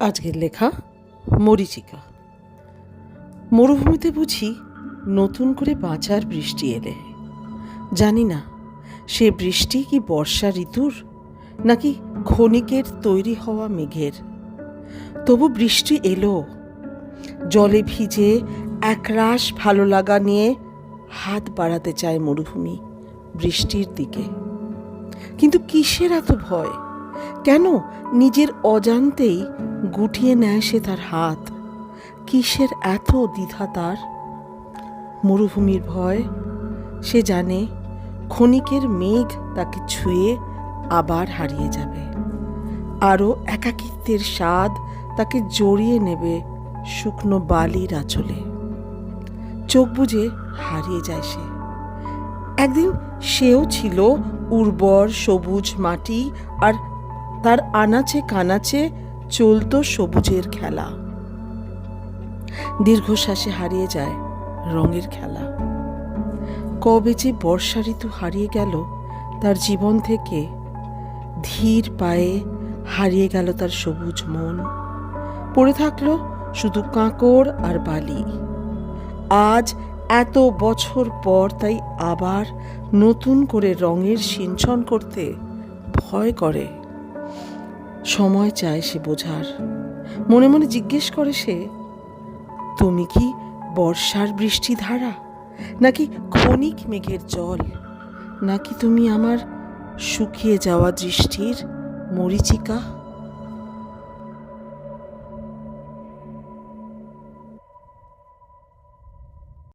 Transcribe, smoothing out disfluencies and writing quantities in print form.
আজকের লেখা মরীচিকা। মরুভূমিতে বুঝি নতুন করে বাঁচার বৃষ্টি এলে। জানি না সে বৃষ্টি কি বর্ষা ঋতুর নাকি ক্ষণিকের তৈরি হওয়া মেঘের। তবু বৃষ্টি এলো, জলে ভিজে একরাশ ভালো লাগা নিয়ে হাত বাড়াতে চায় মরুভূমি বৃষ্টির দিকে। কিন্তু কিসের এত ভয়? কেন নিজের অজান্তেই গুটিয়ে নেয় সে তার হাত? কিসের এত দ্বিধা তার? মরুভূমির ভয়? সে জানে ক্ষণিকের মেঘ তাকে ছুঁয়ে আবার হারিয়ে যাবে। আরও একাকিত্বের স্বাদ তাকে জড়িয়ে নেবে শুকনো বালির আঁচলে। চোখ বুজে হারিয়ে যায় সে। একদিন সেও ছিল উর্বর সবুজ মাটি, আর তার আনাচে কানাচে চলত সবুজের খেলা। দীর্ঘশ্বাসে হারিয়ে যায় রঙের খেলা। কবে যে বর্ষা ঋতু হারিয়ে গেল তার জীবন থেকে, ধীর পায়ে হারিয়ে গেল তার সবুজ মন। পড়ে থাকলো শুধু কাঁকড় আর বালি। আজ এত বছর পর তাই আবার নতুন করে রঙের সিঞ্চন করতে ভয় করে। সময় চায় সে বোঝার। মনে মনে জিজ্ঞেস করে সে, তুমি কি বর্ষার বৃষ্টি ধারা, নাকি ক্ষণিক মেঘের জল, নাকি তুমি আমার শুকিয়ে যাওয়া দৃষ্টির মরীচিকা?